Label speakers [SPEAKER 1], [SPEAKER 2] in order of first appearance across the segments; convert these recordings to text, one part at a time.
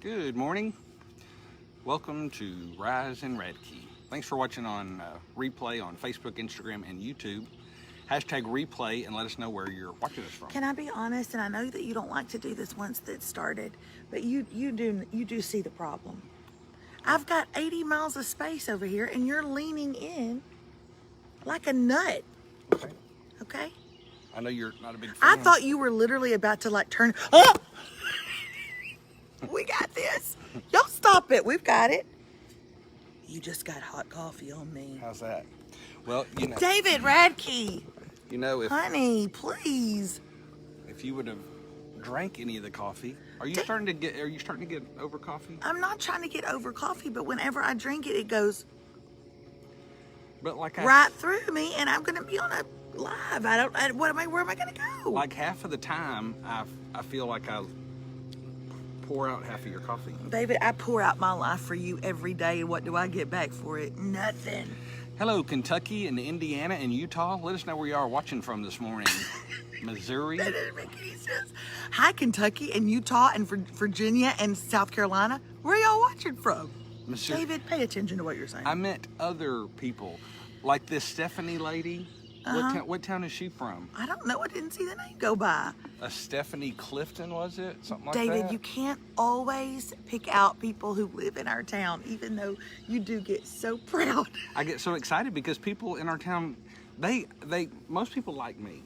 [SPEAKER 1] Good morning. Welcome to Rise and Radke. Thanks for watching on replay on Facebook, Instagram, and YouTube. Hashtag replay and let us know where you're watching us from.
[SPEAKER 2] Can I be honest? And I know that you don't like to do this once it started, but you do see the problem. I've got 80 miles of space over here, and you're leaning in like a nut. Okay?
[SPEAKER 1] I know you're not a big fan.
[SPEAKER 2] I thought you were literally about to like turn. Oh! We got this. Y'all stop it. We've got it. You just got hot coffee on me.
[SPEAKER 1] How's that? Well, you know.
[SPEAKER 2] David Radke.
[SPEAKER 1] You know,
[SPEAKER 2] Honey, please.
[SPEAKER 1] if you would have drank any of the coffee, are you starting to get over coffee?
[SPEAKER 2] I'm not trying to get over coffee, but whenever I drink it, it goes
[SPEAKER 1] But like
[SPEAKER 2] right through me, and I'm gonna be on a live. Where am I gonna go?
[SPEAKER 1] like half of the time, I feel like I pour out half of your coffee.
[SPEAKER 2] David, I pour out my life for you every day, and what do I get back for it? Nothing.
[SPEAKER 1] Hello, Kentucky and Indiana and Utah. Let us know where you are watching from this morning. Missouri.
[SPEAKER 2] That didn't make any sense. Hi, Kentucky and Utah and Virginia and South Carolina. Where are y'all watching from?
[SPEAKER 1] Missouri.
[SPEAKER 2] David, pay attention to what you're saying.
[SPEAKER 1] I meant other people, like this Stephanie lady. What town is she from?
[SPEAKER 2] I don't know. I didn't see the name go by.
[SPEAKER 1] A Stephanie Clifton, was it? Something like
[SPEAKER 2] David,
[SPEAKER 1] that?
[SPEAKER 2] you can't always pick out people who live in our town, even though you do get so proud.
[SPEAKER 1] I get so excited because people in our town, most people like me.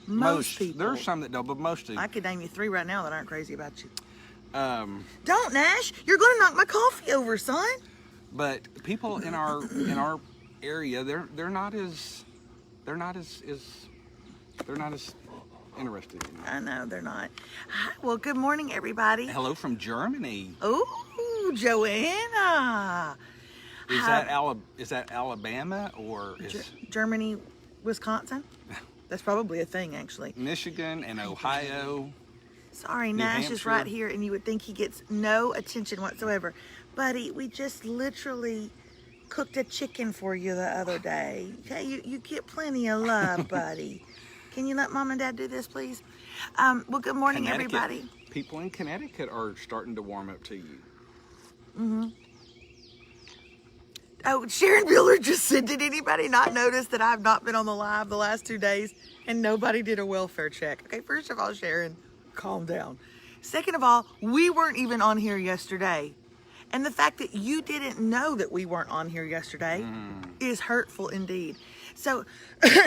[SPEAKER 2] Most people.
[SPEAKER 1] There are some that don't, but most do.
[SPEAKER 2] I could name you 3 right now that aren't crazy about you.
[SPEAKER 1] Um,
[SPEAKER 2] Don't, Nash. You're going to knock my coffee over, son.
[SPEAKER 1] but people in our area, they're not as interested in me.
[SPEAKER 2] I know they're not. Hi, well, good morning, everybody.
[SPEAKER 1] Hello from Germany.
[SPEAKER 2] Oh, Joanna.
[SPEAKER 1] Is that Alabama or is
[SPEAKER 2] Germany, Wisconsin? That's probably a thing, actually.
[SPEAKER 1] Michigan and Ohio?
[SPEAKER 2] Sorry,
[SPEAKER 1] New
[SPEAKER 2] Nash is
[SPEAKER 1] Hampshire.
[SPEAKER 2] right here, and you would think he gets no attention whatsoever. Buddy, we just literally cooked a chicken for you the other day. Okay, you get plenty of love, buddy. Can you let Mom and Dad do this, please? Well, good morning,
[SPEAKER 1] Connecticut.
[SPEAKER 2] everybody.
[SPEAKER 1] People in Connecticut are starting to warm up to you.
[SPEAKER 2] Mm-hmm. Oh, Sharon Bueller just said, did anybody not notice that I've not been on the live the last 2 days and nobody did a welfare check? Okay, first of all, Sharon, calm down. Second of all, we weren't even on here yesterday. And the fact that you didn't know that we weren't on here yesterday is hurtful indeed. So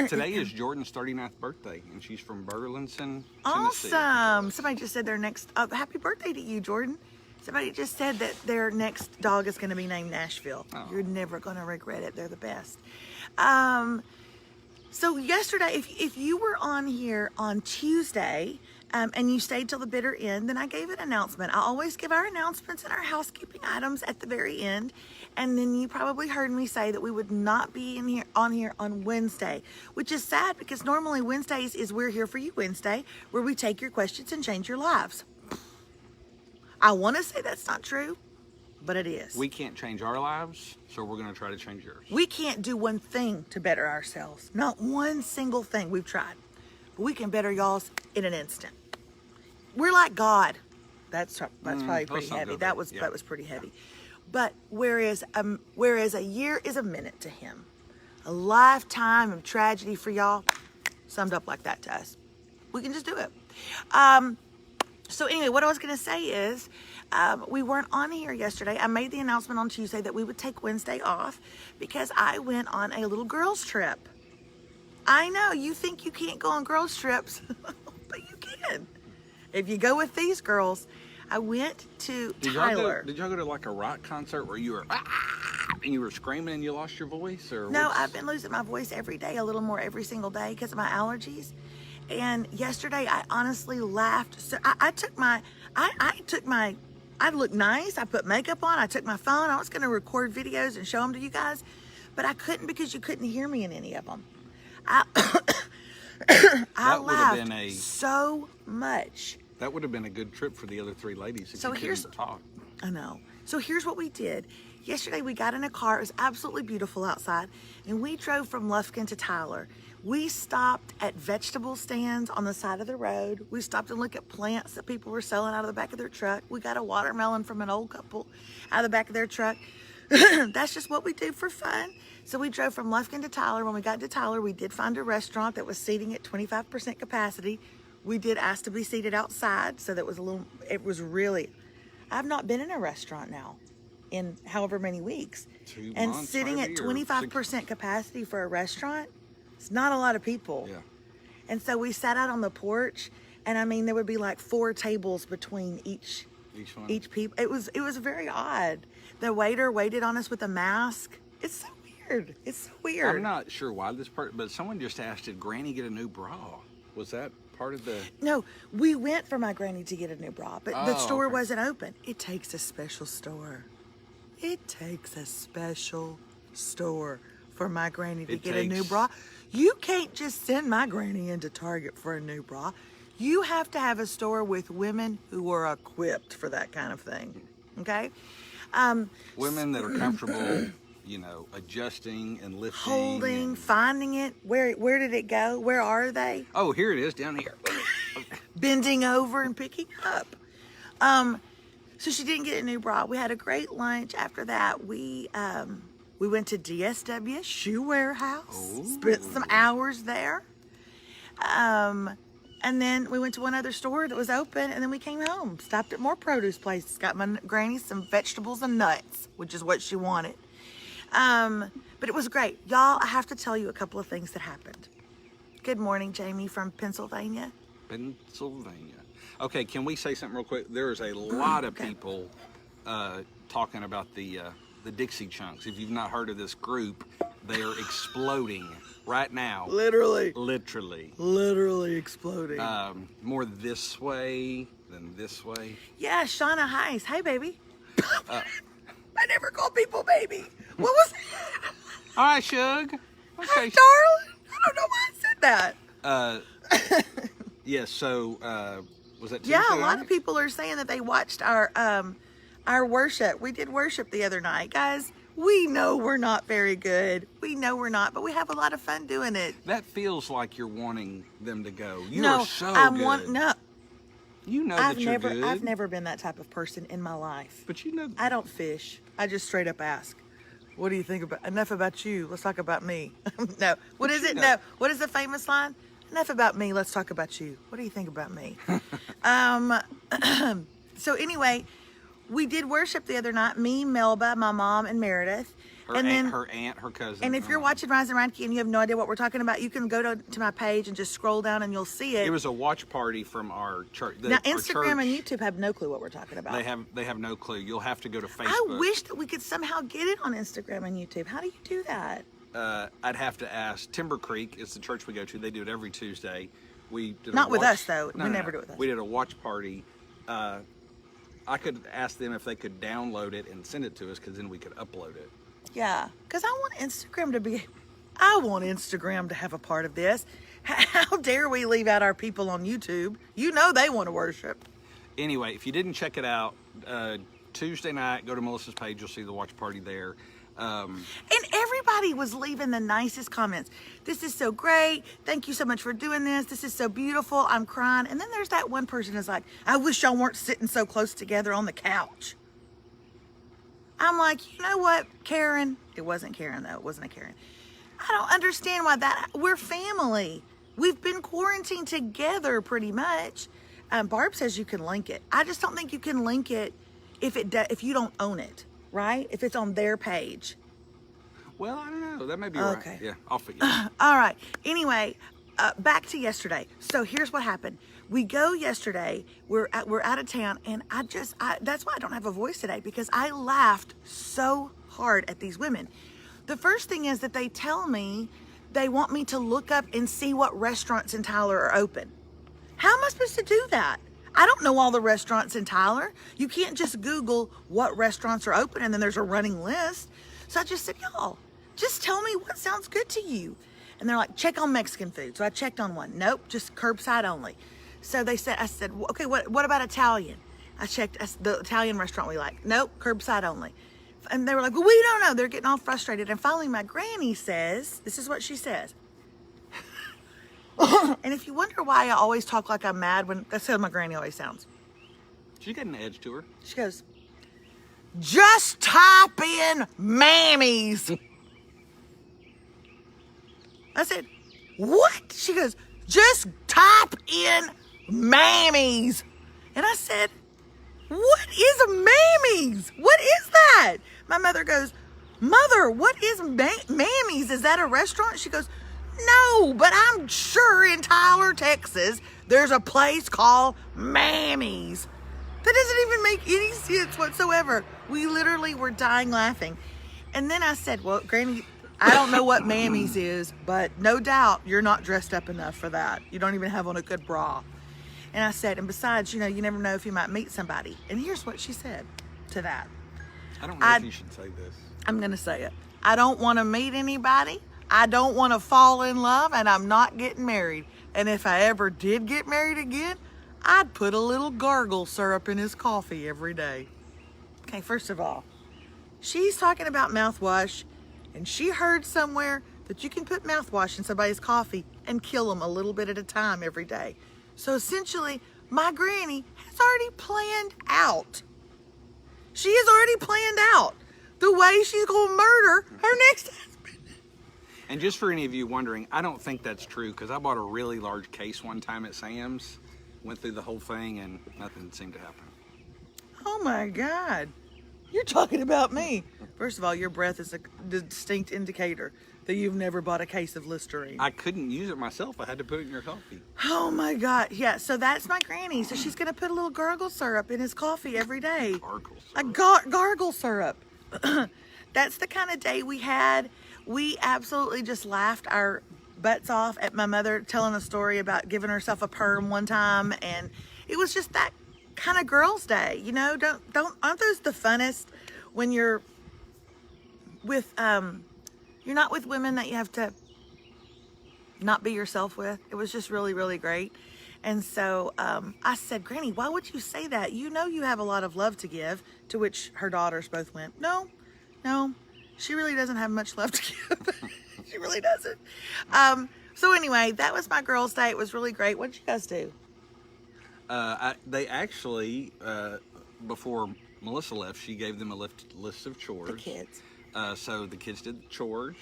[SPEAKER 1] Today is Jordan's 39th birthday, and she's from Burleson, Tennessee.
[SPEAKER 2] awesome. Somebody just said their next, happy birthday to you, Jordan. Somebody just said that their next dog is going to be named Nashville.
[SPEAKER 1] Oh.
[SPEAKER 2] You're never going to regret it. They're the best. So yesterday, if you were on here on Tuesday and you stayed till the bitter end, then I gave an announcement. I always give our announcements and our housekeeping items at the very end. And then you probably heard me say that we would not be on here on Wednesday, which is sad because normally Wednesdays is We're Here For You Wednesday, where we take your questions and change your lives. I want to say that's not true, but it is.
[SPEAKER 1] We can't change our lives, so we're going to try to change yours.
[SPEAKER 2] We can't do one thing to better ourselves. Not one single thing. We've tried. But we can better y'all's in an instant. We're like God. That's probably pretty heavy. That was pretty heavy. But whereas a year is a minute to him, a lifetime of tragedy for y'all, summed up like that to us. We can just do it. So anyway, what I was going to say is we weren't on here yesterday. I made the announcement on Tuesday that we would take Wednesday off because I went on a little girls trip. I know, you think you can't go on girls trips, but you can. If you go with these girls, I went to Tyler.
[SPEAKER 1] Did y'all go to like a rock concert where you were and you were screaming and you lost your voice? Or
[SPEAKER 2] No, I've been losing my voice every day, a little more every single day because of my allergies. And yesterday, I honestly laughed. So I looked nice. I put makeup on. I took my phone. I was going to record videos and show them to you guys, but I couldn't because you couldn't hear me in any of them. I laughed so much.
[SPEAKER 1] That would have been a good trip for the other 3 ladies if
[SPEAKER 2] So
[SPEAKER 1] you didn't talk.
[SPEAKER 2] I know. So here's what we did. Yesterday we got in a car. It was absolutely beautiful outside. And we drove from Lufkin to Tyler. We stopped at vegetable stands on the side of the road. We stopped and looked at plants that people were selling out of the back of their truck. We got a watermelon from an old couple out of the back of their truck. That's just what we do for fun. So we drove from Lufkin to Tyler. When we got to Tyler, we did find a restaurant that was seating at 25% capacity. We did ask to be seated outside, so that was it was really, I've not been in a restaurant now in however many weeks.
[SPEAKER 1] 2
[SPEAKER 2] and
[SPEAKER 1] months,
[SPEAKER 2] sitting at
[SPEAKER 1] maybe, or
[SPEAKER 2] 25% capacity for a restaurant, it's not a lot of people.
[SPEAKER 1] Yeah.
[SPEAKER 2] And so we sat out on the porch, and I mean, there would be like 4 tables between each people. It was very odd. The waiter waited on us with a mask. It's so weird. It's so weird.
[SPEAKER 1] I'm not sure why this part, but someone just asked, did Granny get a new bra? Was that part of the...
[SPEAKER 2] No, we went for my granny to get a new bra, but the store
[SPEAKER 1] okay.
[SPEAKER 2] wasn't open. It takes a special store. It takes a special store for my granny to get a new bra. You can't just send my granny into Target for a new bra. You have to have a store with women who are equipped for that kind of thing, okay?
[SPEAKER 1] Women that are comfortable, you know, adjusting and lifting.
[SPEAKER 2] Holding, finding it. Where did it go? Where are they?
[SPEAKER 1] Oh, here it is, down here.
[SPEAKER 2] Bending over and picking up. So she didn't get a new bra. We had a great lunch. After that, we went to DSW Shoe Warehouse.
[SPEAKER 1] Ooh.
[SPEAKER 2] Spent some hours there. And then we went to one other store that was open, and then we came home. Stopped at more produce places. Got my granny some vegetables and nuts, which is what she wanted. But it was great. Y'all, I have to tell you a couple of things that happened. Good morning, Jamie from Pennsylvania.
[SPEAKER 1] Pennsylvania. Okay, can we say something real quick? There's a lot of people talking about the Dixie Chunks. If you've not heard of this group, they are exploding right now.
[SPEAKER 2] Literally exploding.
[SPEAKER 1] More this way than this way.
[SPEAKER 2] Yeah, Shauna Heiss. Hey, baby. I never call people baby. What was that?
[SPEAKER 1] All right, Shug. Okay.
[SPEAKER 2] Hi, darling. I don't know why I said that.
[SPEAKER 1] Yes, so was that Tuesday
[SPEAKER 2] Yeah, a lot
[SPEAKER 1] night?
[SPEAKER 2] of people are saying that they watched our worship. We did worship the other night. Guys, we know we're not very good. We know we're not, but we have a lot of fun doing it.
[SPEAKER 1] That feels like you're wanting them to go. You
[SPEAKER 2] No,
[SPEAKER 1] are so good.
[SPEAKER 2] No,
[SPEAKER 1] You know
[SPEAKER 2] I've
[SPEAKER 1] that you're
[SPEAKER 2] never,
[SPEAKER 1] good.
[SPEAKER 2] I've never been that type of person in my life.
[SPEAKER 1] But you know.
[SPEAKER 2] I don't fish. I just straight up ask, what do you think about, enough about you, let's talk about me. No, what is it? No, what is the famous line? Enough about me, let's talk about you. What do you think about me? So anyway, we did worship the other night, me, Melba, my mom, and Meredith.
[SPEAKER 1] her aunt, her cousin.
[SPEAKER 2] And if you're watching Rise and Radke and you have no idea what we're talking about, you can go to my page and just scroll down and you'll see it.
[SPEAKER 1] It was a watch party from our church.
[SPEAKER 2] Now, Instagram and YouTube have no clue what we're talking about.
[SPEAKER 1] They have no clue. You'll have to go to Facebook.
[SPEAKER 2] I wish that we could somehow get it on Instagram and YouTube. How do you do that?
[SPEAKER 1] I'd have to ask. Timber Creek is the church we go to. They do it every Tuesday. We did
[SPEAKER 2] Not
[SPEAKER 1] a
[SPEAKER 2] with
[SPEAKER 1] watch,
[SPEAKER 2] us, though. We never do it with us.
[SPEAKER 1] We did a watch party. I could ask them if they could download it and send it to us, because then we could upload it.
[SPEAKER 2] Yeah, because I want Instagram to have a part of this. How dare we leave out our people on YouTube? You know they want to worship.
[SPEAKER 1] Anyway, if you didn't check it out, Tuesday night, go to Melissa's page. You'll see the watch party there.
[SPEAKER 2] And everybody was leaving the nicest comments. This is so great. Thank you so much for doing this. This is so beautiful. I'm crying. And then there's that one person who's like, I wish y'all weren't sitting so close together on the couch. I'm like, you know what, Karen? It wasn't Karen, though. It wasn't a Karen. I don't understand why that. We're family. We've been quarantined together pretty much. Barb says you can link it. I just don't think you can link it if you don't own it, right? If it's on their page.
[SPEAKER 1] Well, I don't know. That may be
[SPEAKER 2] Okay.
[SPEAKER 1] right. Yeah, I'll figure it out.
[SPEAKER 2] All right. Anyway, back to yesterday. So here's what happened. We go yesterday. We're out of town, and that's why I don't have a voice today, because I laughed so hard at these women. The first thing is that they tell me they want me to look up and see what restaurants in Tyler are open. How am I supposed to do that? I don't know all the restaurants in Tyler. You can't just Google what restaurants are open and then there's a running list. So I just said, y'all, just tell me what sounds good to you. And they're like, check on Mexican food. So I checked on one. Nope, just curbside only. So I said, okay, what about Italian? I checked the Italian restaurant we like. Nope, curbside only. and they were like, well, we don't know. They're getting all frustrated. And finally my granny says, this is what she says. And if you wonder why I always talk like I'm mad, that's how my granny always sounds.
[SPEAKER 1] She got an edge to her.
[SPEAKER 2] She goes, just type in mammies. I said, what? She goes, just type in mammies. And I said, what is a mammies? What is that? My mother goes, Mother, what is mammies? Is that a restaurant? She goes, no, but I'm sure in Tyler, Texas, there's a place called Mammies. That doesn't even make any sense whatsoever. We literally were dying laughing. And then I said, well, Granny, I don't know what Mammies is, but no doubt you're not dressed up enough for that. You don't even have on a good bra. And I said, and besides, you never know if you might meet somebody. And here's what she said to that.
[SPEAKER 1] I don't know if you should say this.
[SPEAKER 2] I'm going to say it. I don't want to meet anybody. I don't want to fall in love, and I'm not getting married. And if I ever did get married again, I'd put a little gargle syrup in his coffee every day. Okay, first of all, she's talking about mouthwash, and she heard somewhere that you can put mouthwash in somebody's coffee and kill them a little bit at a time every day. So essentially, my granny has already planned out. She has already planned out the way she's going to murder her next husband.
[SPEAKER 1] And just for any of you wondering, I don't think that's true because I bought a really large case one time at Sam's, went through the whole thing, and nothing seemed to happen.
[SPEAKER 2] Oh my God. You're talking about me. First of all, your breath is a distinct indicator that you've never bought a case of Listerine.
[SPEAKER 1] I couldn't use it myself. I had to put it in your coffee.
[SPEAKER 2] Oh my God. Yeah, so that's my granny. So she's going to put a little gargle syrup in his coffee every day.
[SPEAKER 1] Gargle syrup.
[SPEAKER 2] A gargle syrup. That's the kind of day we had. We absolutely just laughed our butts off at my mother telling a story about giving herself a perm one time. And it was just that kind of girls' day, aren't those the funnest when you're with, you're not with women that you have to not be yourself with. It was just really, really great. And so I said, Granny, why would you say that? You know you have a lot of love to give, to which her daughters both went, no, she really doesn't have much love to give. She really doesn't. So anyway, that was my girls' day. It was really great. What did you guys do?
[SPEAKER 1] They actually, before Melissa left, she gave them a list of chores.
[SPEAKER 2] The kids.
[SPEAKER 1] So the kids did the chores,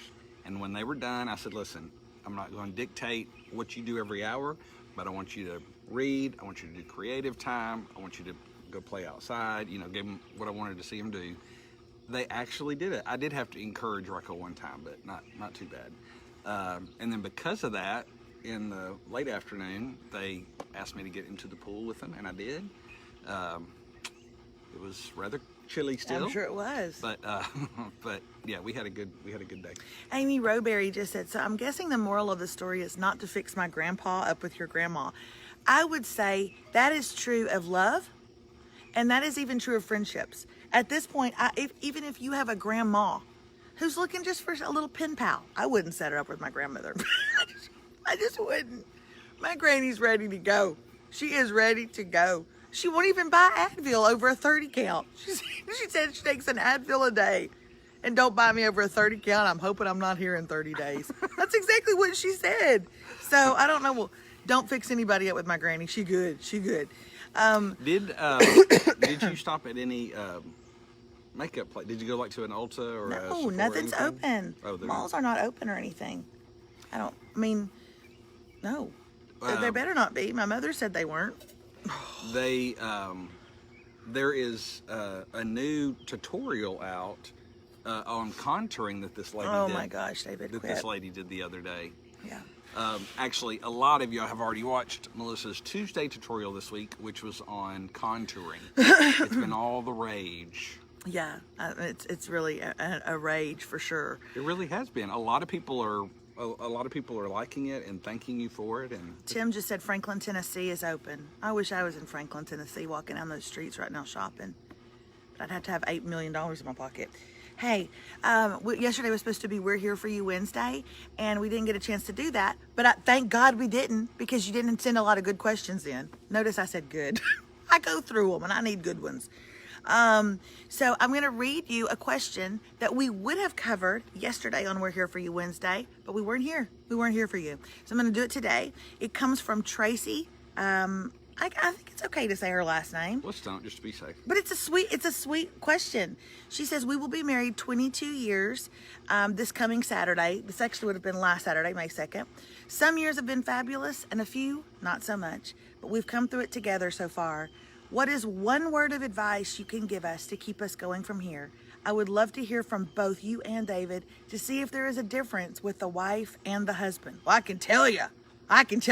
[SPEAKER 1] and when they were done, I said, listen, I'm not going to dictate what you do every hour, but I want you to read, I want you to do creative time, I want you to go play outside, give them what I wanted to see them do. They actually did it. I did have to encourage Rocco one time, but not too bad. And then because of that, in the late afternoon, they asked me to get into the pool with them, and I did. It was rather chilly still.
[SPEAKER 2] I'm sure it was.
[SPEAKER 1] But yeah, we had a good day.
[SPEAKER 2] Amy Rowberry just said, so I'm guessing the moral of the story is not to fix my grandpa up with your grandma. I would say that is true of love, and that is even true of friendships. At this point, even if you have a grandma who's looking just for a little pen pal, I wouldn't set her up with my grandmother. I just wouldn't. My granny's ready to go. She is ready to go. She won't even buy Advil over a 30 count. She said she takes an Advil a day. And don't buy me over a 30 count. I'm hoping I'm not here in 30 days. That's exactly what she said. So I don't know. Well, don't fix anybody up with my granny. She good. She good.
[SPEAKER 1] Did you stop at any makeup place? Did you go to an Ulta or a
[SPEAKER 2] no?
[SPEAKER 1] Sephora
[SPEAKER 2] Nothing's
[SPEAKER 1] or
[SPEAKER 2] open.
[SPEAKER 1] Oh,
[SPEAKER 2] malls are not open or anything. No. They better not be. My mother said they weren't.
[SPEAKER 1] They there is a new tutorial out on contouring that this lady did.
[SPEAKER 2] Oh my gosh, David,
[SPEAKER 1] that this lady did the other day.
[SPEAKER 2] Yeah.
[SPEAKER 1] Actually, a lot of you have already watched Melissa's Tuesday tutorial this week, which was on contouring. It's been all the rage.
[SPEAKER 2] Yeah, it's really a rage for sure.
[SPEAKER 1] It really has been. A lot of people are liking it and thanking you for it. And
[SPEAKER 2] Tim just said Franklin, Tennessee is open. I wish I was in Franklin, Tennessee, walking down those streets right now shopping. But I'd have to have $8 million in my pocket. Hey, yesterday was supposed to be We're Here For You Wednesday, and we didn't get a chance to do that. But thank God we didn't, because you didn't send a lot of good questions in. Notice I said good. I go through them, and I need good ones. So I'm going to read you a question that we would have covered yesterday on We're Here For You Wednesday, but we weren't here. We weren't here for you. So I'm going to do it today. It comes from Tracy. I think it's okay to say her last name.
[SPEAKER 1] Let's don't, just to be safe.
[SPEAKER 2] But it's a sweet question. She says, we will be married 22 years this coming Saturday. This actually would have been last Saturday, May 2nd. Some years have been fabulous and a few not so much, but we've come through it together so far. What is one word of advice you can give us to keep us going from here? I would love to hear from both you and David to see if there is a difference with the wife and the husband. Well, I can tell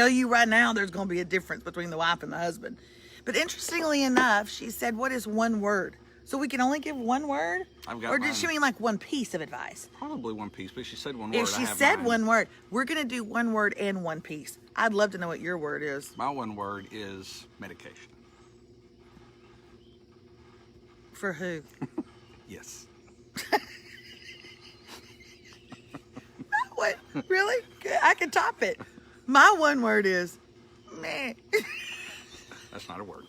[SPEAKER 2] you right now there's going to be a difference between the wife and the husband. But interestingly enough, she said, what is one word? So we can only give one word? Or did she mean like one piece of advice?
[SPEAKER 1] Probably one piece, but she said one word.
[SPEAKER 2] If she said one word, we're going to do one word and one piece. I'd love to know what your word is.
[SPEAKER 1] My one word is medication.
[SPEAKER 2] For who?
[SPEAKER 1] Yes.
[SPEAKER 2] What? Really? I can top it. My one word is meh.
[SPEAKER 1] That's not a word.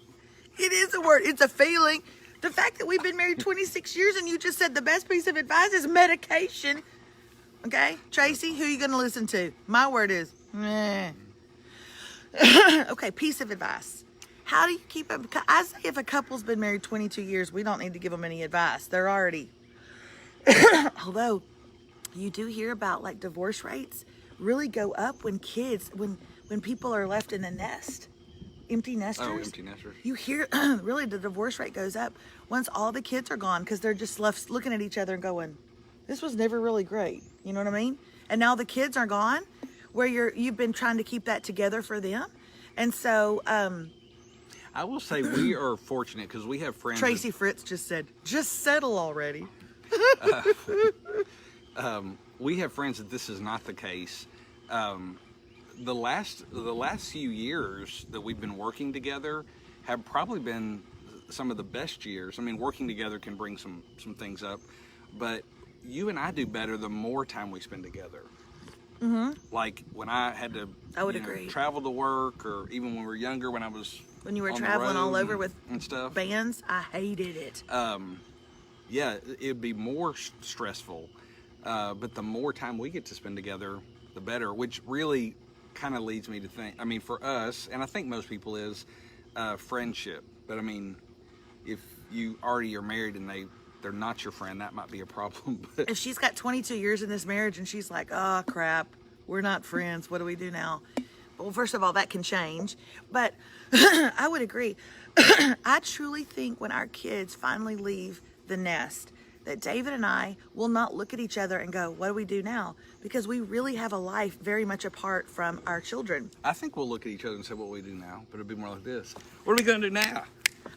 [SPEAKER 2] It is a word. It's a feeling. The fact that we've been married 26 years and you just said the best piece of advice is medication. Okay? Tracy, who are you going to listen to? My word is meh. Okay, piece of advice. How do you keep up? I say if a couple's been married 22 years, we don't need to give them any advice. They're already. Although you do hear about like divorce rates really go up when people are left in the nest. Empty nesters.
[SPEAKER 1] Oh, empty nesters.
[SPEAKER 2] You hear really the divorce rate goes up once all the kids are gone because they're just left looking at each other and going, this was never really great. You know what I mean? And now the kids are gone where you've been trying to keep that together for them. And so
[SPEAKER 1] I will say we are fortunate because we have friends.
[SPEAKER 2] Tracy Fritz just said, just settle already.
[SPEAKER 1] We have friends that this is not the case. The last few years that we've been working together have probably been some of the best years. I mean, working together can bring some things up, but you and I do better the more time we spend together. Mm-hmm. Like when I had to
[SPEAKER 2] agree.
[SPEAKER 1] Travel to work, or even when we were younger, when
[SPEAKER 2] you were traveling all over with
[SPEAKER 1] and stuff,
[SPEAKER 2] bands, I hated it.
[SPEAKER 1] Yeah, it'd be more stressful, but the more time we get to spend together, the better, which really kind of leads me to think, I mean, for us, and I think most people, is friendship. But I mean, if you already are married and they're not your friend, that might be a problem. But
[SPEAKER 2] if she's got 22 years in this marriage and she's like, oh crap, we're not friends, what do we do now? Well, first of all, that can change, but I would agree. I truly think when our kids finally leave the nest, that David and I will not look at each other and go, what do we do now? Because we really have a life very much apart from our children.
[SPEAKER 1] I think we'll look at each other and say, what do we do now? But it'll be more like this. What are we going to do now?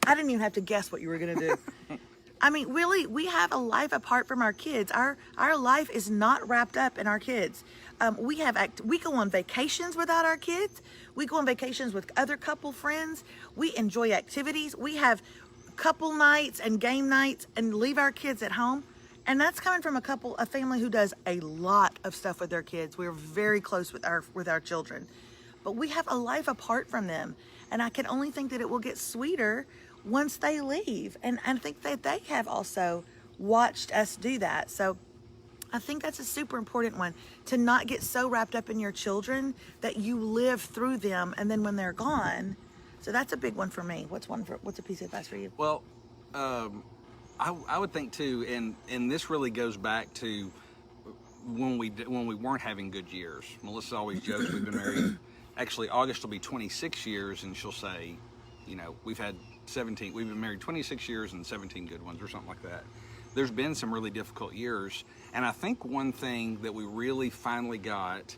[SPEAKER 2] I didn't even have to guess what you were going to do. I mean, really, we have a life apart from our kids. Our life is not wrapped up in our kids. We go on vacations without our kids. We go on vacations with other couple friends. We enjoy activities. We have couple nights and game nights and leave our kids at home. And that's coming from a family who does a lot of stuff with their kids. We're very close with our children. But we have a life apart from them. And I can only think that it will get sweeter once they leave. And I think that they have also watched us do that. So I think that's a super important one, to not get so wrapped up in your children that you live through them, and then when they're gone. So that's a big one for me. What's a piece of advice for you?
[SPEAKER 1] Well, I would think too, and this really goes back to when we weren't having good years. Melissa always jokes we've been married. Actually, August will be 26 years, and she'll say, we've been married 26 years and 17 good ones, or something like that. There's been some really difficult years, and I think one thing that we really finally got,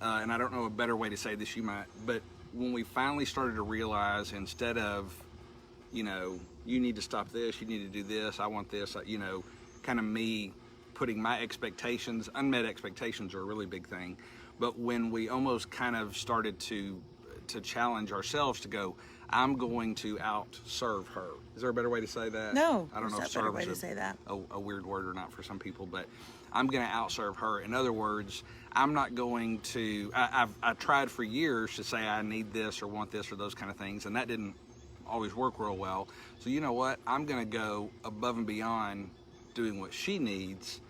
[SPEAKER 1] and I don't know a better way to say this, you might, but when we finally started to realize, instead of, you need to stop this, you need to do this, I want this, kind of me putting my expectations, unmet expectations are a really big thing. But when we almost kind of started to challenge ourselves to go, I'm going to out-serve her. Is there a better way to say that?
[SPEAKER 2] No,
[SPEAKER 1] I don't know if serve is a weird word or not for some people, but I'm going to out-serve her. In other words, I'm not going to, I tried for years to say I need this or want this or those kind of things, and that didn't always work real well. So you know what? I'm going to go above and beyond doing what she needs.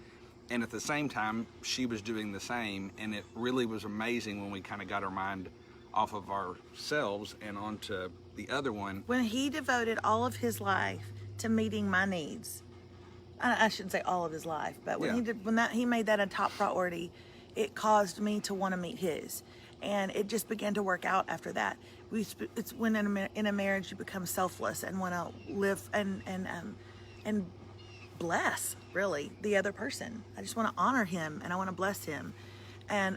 [SPEAKER 1] And at the same time, she was doing the same. And it really was amazing when we kind of got our mind off of ourselves and onto the other one.
[SPEAKER 2] When he devoted all of his life to meeting my needs, I shouldn't say all of his life, but when he made that a top priority, it caused me to want to meet his, and it just began to work out after that. It's when in a marriage you become selfless and want to live and bless really the other person. I just want to honor him and I want to bless him. And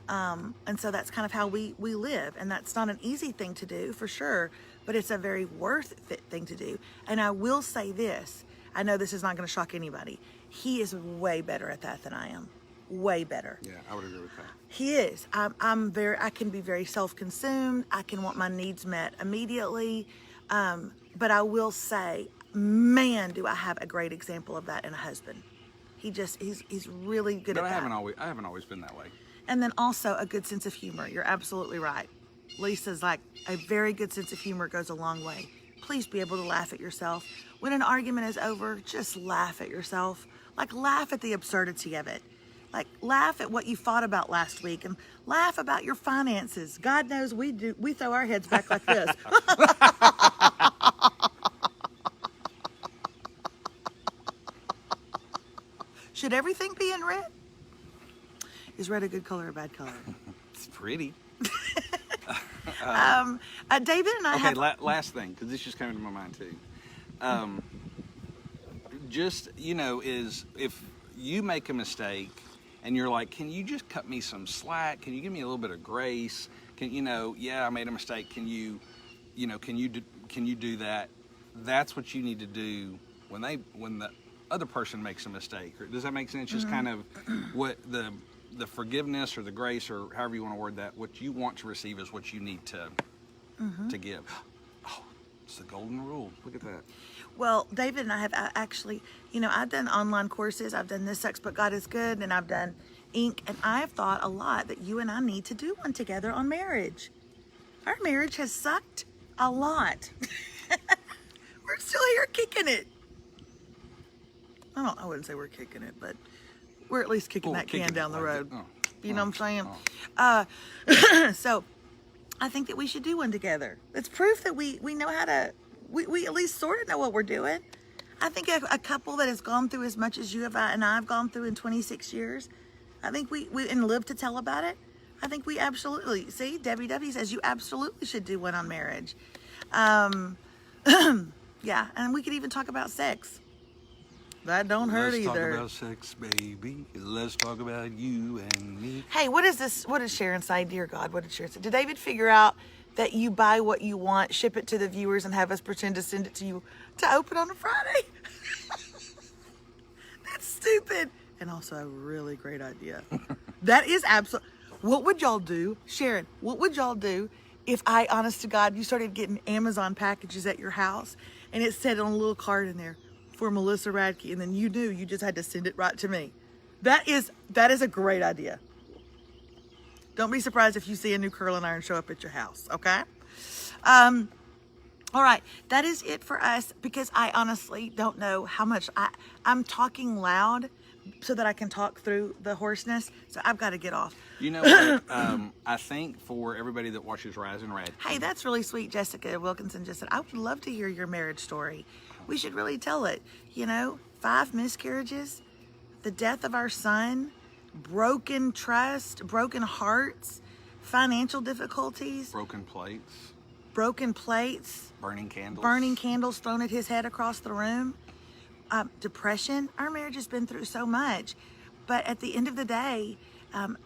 [SPEAKER 2] so that's kind of how we live. And that's not an easy thing to do for sure, but it's a very worth it thing to do. And I will say this, I know this is not going to shock anybody. He is way better at that than I am. Way better.
[SPEAKER 1] Yeah, I would agree with that.
[SPEAKER 2] He is. I can be very self-consumed. I can want my needs met immediately. But I will say, man, do I have a great example of that in a husband. He's really good at that.
[SPEAKER 1] I haven't always been that way.
[SPEAKER 2] And then also a good sense of humor. You're absolutely right. Lisa's like, a very good sense of humor goes a long way. Please be able to laugh at yourself. When an argument is over, just laugh at yourself. Like, laugh at the absurdity of it. Like, laugh at what you thought about last week and laugh about your finances. God knows we do. We throw our heads back like this. Should everything be in red? Is red a good color or a bad color?
[SPEAKER 1] It's pretty.
[SPEAKER 2] David and I have...
[SPEAKER 1] Okay, last thing, because this just came into my mind too. Just, is if you make a mistake and you're like, can you just cut me some slack? Can you give me a little bit of grace? I made a mistake. Can you do that? That's what you need to do when the other person makes a mistake. Does that make sense? Just kind of what the forgiveness or the grace or however you want to word that, what you want to receive is what you need to give. Oh, it's the golden rule. Look at that.
[SPEAKER 2] Well, David and I have actually, I've done online courses. I've done This Sucks But God Is Good, and I've done Inc. And I've thought a lot that you and I need to do one together on marriage. Our marriage has sucked a lot. We're still here kicking it. I wouldn't say we're kicking it, but we're at least kicking that can down the road. You know what I'm saying? So I think that we should do one together. It's proof that we know how to, we at least sort of know what we're doing. I think a couple that has gone through as much as you have and I've gone through in 26 years, I think we and live to tell about it. I think we absolutely, see, Debbie W says you absolutely should do one on marriage. Yeah, and we could even talk about sex. That don't hurt either.
[SPEAKER 1] Let's talk about sex, baby. Let's talk about you and me.
[SPEAKER 2] Hey, what is this? What did Sharon say? Dear God, what did Sharon say? Did David figure out that you buy what you want, ship it to the viewers, and have us pretend to send it to you to open on a Friday? That's stupid. And also a really great idea. That is absolutely. What would y'all do, Sharon? What would y'all do if honest to God, you started getting Amazon packages at your house, and it said on a little card in there, for Melissa Radke, and then you knew you just had to send it right to me. That is a great idea. Don't be surprised if you see a new curling iron show up at your house, okay? All right, that is it for us, because I honestly don't know how much I'm talking loud so that I can talk through the hoarseness, so I've got to get off.
[SPEAKER 1] You know what? I think for everybody that watches Rise and Radke.
[SPEAKER 2] Hey, that's really sweet. Jessica Wilkinson just said, I would love to hear your marriage story. We should really tell it. 5 miscarriages, the death of our son, broken trust, broken hearts, financial difficulties.
[SPEAKER 1] Broken plates. Burning candles.
[SPEAKER 2] Burning candles thrown at his head across the room. Depression. Our marriage has been through so much. But at the end of the day,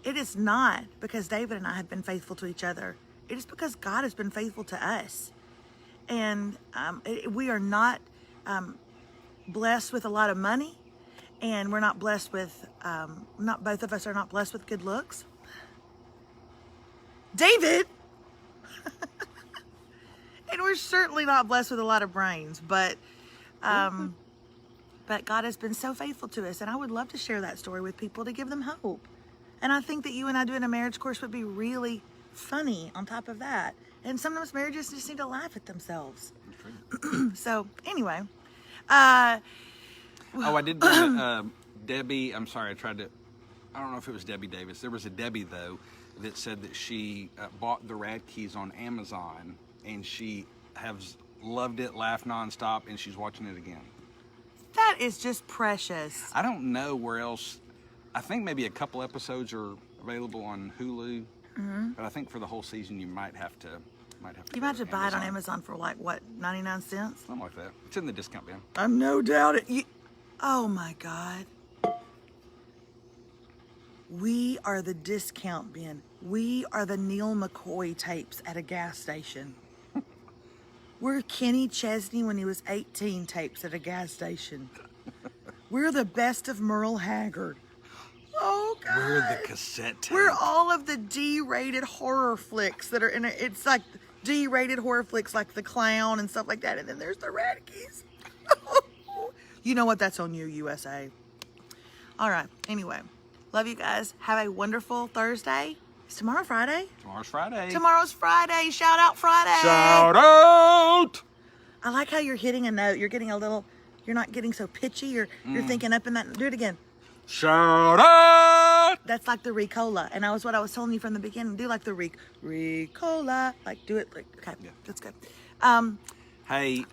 [SPEAKER 2] it is not because David and I have been faithful to each other. It is because God has been faithful to us. And we are not blessed with a lot of money, and we're not blessed with, not both of us are not blessed with good looks. David! And we're certainly not blessed with a lot of brains, but God has been so faithful to us, and I would love to share that story with people to give them hope. And I think that you and I doing a marriage course would be really funny on top of that. And sometimes marriages just need to laugh at themselves.
[SPEAKER 1] true.
[SPEAKER 2] So anyway,
[SPEAKER 1] Oh, I did Debbie. I'm sorry, I don't know if it was Debbie Davis. There was a Debbie, though, that said that she bought the Radkes on Amazon, and she has loved it, laughed nonstop, and she's watching it again.
[SPEAKER 2] that is just precious.
[SPEAKER 1] I don't know where else. I think maybe a couple episodes are available on Hulu, but I think for the whole season you might have to.
[SPEAKER 2] You might have to buy it on Amazon for like what, 99 cents?
[SPEAKER 1] Something like that. It's in the discount bin.
[SPEAKER 2] I'm no doubt it. Oh my God. We are the discount bin. We are the Neil McCoy tapes at a gas station. We're Kenny Chesney when he was 18 tapes at a gas station. We're the best of Merle Haggard. Oh God.
[SPEAKER 1] We're the cassette tape.
[SPEAKER 2] We're all of the D-rated horror flicks that are in it. It's like D-rated horror flicks like The Clown and stuff like that. And then there's the Radkes. You know what? That's on you, USA. All right. Anyway, love you guys. Have a wonderful Thursday. Is tomorrow Friday?
[SPEAKER 1] Tomorrow's Friday.
[SPEAKER 2] Tomorrow's Friday. Shout out Friday.
[SPEAKER 1] Shout out!
[SPEAKER 2] I like how you're hitting a note. You're getting a little, you're not getting so pitchy. You're thinking up in that. Do it again.
[SPEAKER 1] Shout out!
[SPEAKER 2] That's like the Ricola. And that was what I was telling you from the beginning. Do like the Ricola. Like, do it. Like, okay.
[SPEAKER 1] Yeah.
[SPEAKER 2] That's good.
[SPEAKER 1] Hey,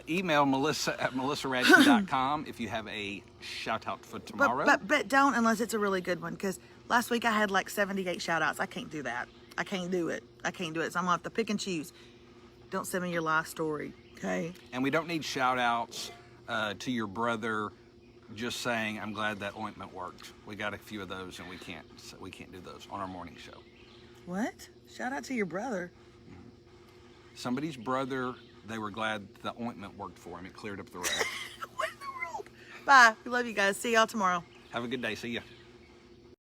[SPEAKER 1] email Melissa at melissaradke.com if you have a shout out for tomorrow.
[SPEAKER 2] But don't unless it's a really good one. Because last week I had like 78 shout outs. I can't do that. I can't do it. So I'm going to have to pick and choose. Don't send me your life story. Okay.
[SPEAKER 1] And we don't need shout outs to your brother just saying, I'm glad that ointment worked. We got a few of those and we can't do those on our morning show.
[SPEAKER 2] What? Shout out to your brother.
[SPEAKER 1] Somebody's brother, they were glad the ointment worked for him. It cleared up the rash.
[SPEAKER 2] What in the world? Bye. We love you guys. See y'all tomorrow.
[SPEAKER 1] Have a good day. See ya.